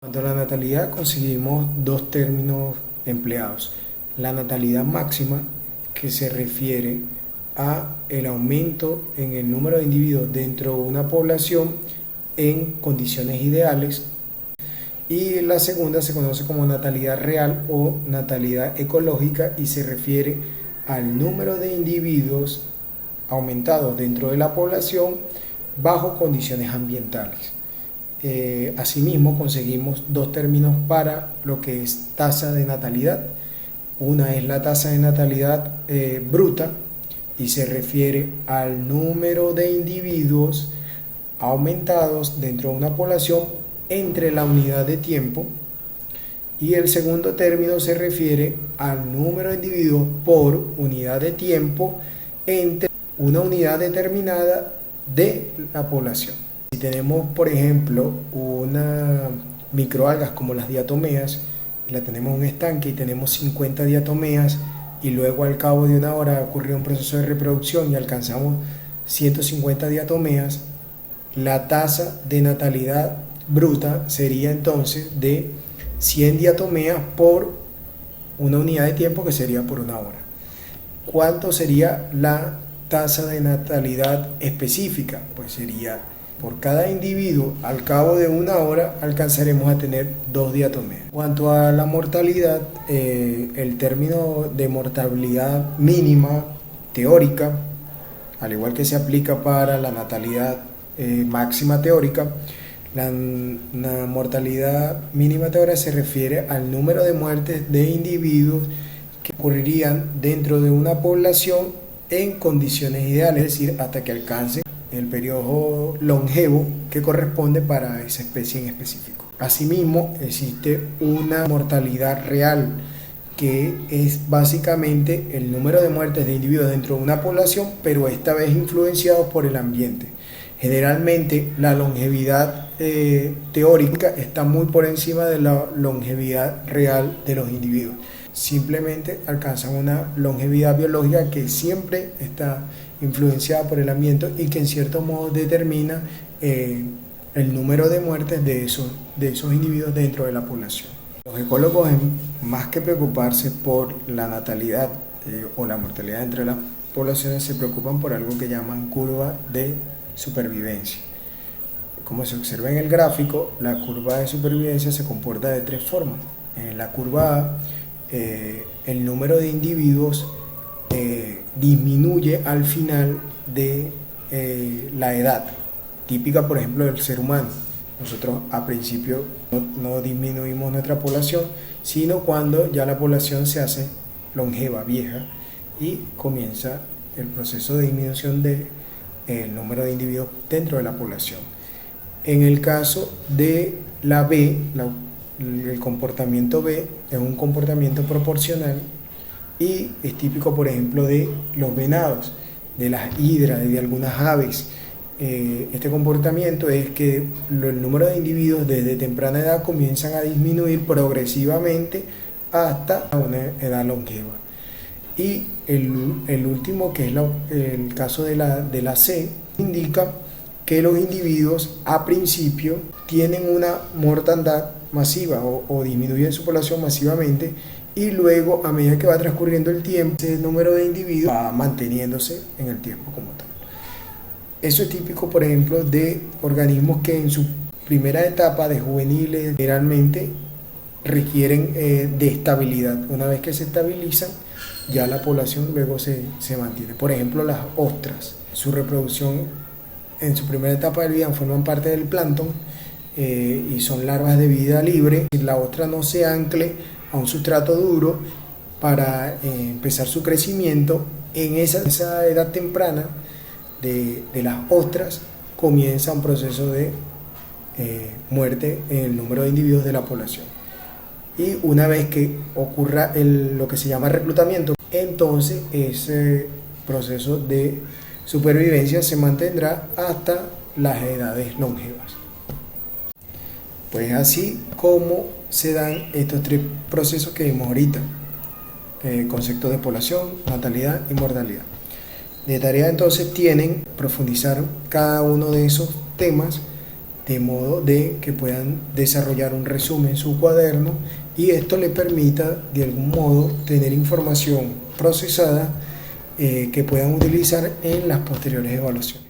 En cuanto a la natalidad, conseguimos dos términos empleados. La natalidad máxima, que se refiere a el aumento en el número de individuos dentro de una población en condiciones ideales, y la segunda se conoce como natalidad real o natalidad ecológica y se refiere al número de individuos aumentados dentro de la población bajo condiciones ambientales. Asimismo, conseguimos dos términos para lo que es tasa de natalidad. Una es la tasa de natalidad bruta y se refiere al número de individuos aumentados dentro de una población entre la unidad de tiempo, y el segundo término se refiere al número de individuos por unidad de tiempo entre una unidad determinada de la población. Si tenemos, por ejemplo, una microalgas como las diatomeas, la tenemos en un estanque y tenemos 50 diatomeas, y luego al cabo de una hora ocurrió un proceso de reproducción y alcanzamos 150 diatomeas, la tasa de natalidad bruta sería entonces de 100 diatomeas por una unidad de tiempo, que sería por una hora. ¿Cuánto sería la tasa de natalidad específica? Pues sería por cada individuo, al cabo de una hora alcanzaremos a tener 2 diatomeas. En cuanto a la mortalidad, el término de mortalidad mínima teórica, al igual que se aplica para la natalidad máxima teórica, la mortalidad mínima teórica se refiere al número de muertes de individuos que ocurrirían dentro de una población en condiciones ideales, es decir, hasta que alcance el periodo longevo que corresponde para esa especie en específico. Asimismo, existe una mortalidad real, que es básicamente el número de muertes de individuos dentro de una población, pero esta vez influenciados por el ambiente. Generalmente la longevidad teórica está muy por encima de la longevidad real de los individuos. Simplemente alcanzan una longevidad biológica que siempre está influenciada por el ambiente y que en cierto modo determina el número de muertes de esos individuos dentro de la población. Los ecólogos, más que preocuparse por la natalidad o la mortalidad entre las poblaciones, se preocupan por algo que llaman curva de supervivencia. Como se observa en el gráfico, la curva de supervivencia se comporta de tres formas. En la curva A, el número de individuos disminuye al final de la edad, típica por ejemplo del ser humano. Nosotros a principio no disminuimos nuestra población, sino cuando ya la población se hace longeva, vieja, y comienza el proceso de disminución del número de individuos dentro de la población. En el caso de la B, el comportamiento B es un comportamiento proporcional y es típico, por ejemplo, de los venados, de las hidras, de algunas aves. Este comportamiento es que el número de individuos desde temprana edad comienzan a disminuir progresivamente hasta una edad longeva. Y el último, que es el caso de la C, indica que los individuos a principio tienen una mortandad masiva o disminuyen su población masivamente, y luego a medida que va transcurriendo el tiempo, ese número de individuos va manteniéndose en el tiempo como tal. Eso es típico, por ejemplo, de organismos que en su primera etapa de juveniles generalmente requieren de estabilidad. Una vez que se estabilizan, ya la población luego se mantiene. Por ejemplo, las ostras, su reproducción en su primera etapa de vida forman parte del plancton y son larvas de vida libre. Si la ostra no se ancle a un sustrato duro para empezar su crecimiento, en esa edad temprana de las ostras comienza un proceso de muerte en el número de individuos de la población. Y una vez que ocurra lo que se llama reclutamiento, entonces ese proceso de supervivencia se mantendrá hasta las edades longevas. Pues así como se dan estos tres procesos que vimos ahorita: conceptos de población, natalidad y mortalidad. De tarea entonces tienen profundizar cada uno de esos temas de modo de que puedan desarrollar un resumen en su cuaderno y esto le permita de algún modo tener información procesada que puedan utilizar en las posteriores evaluaciones.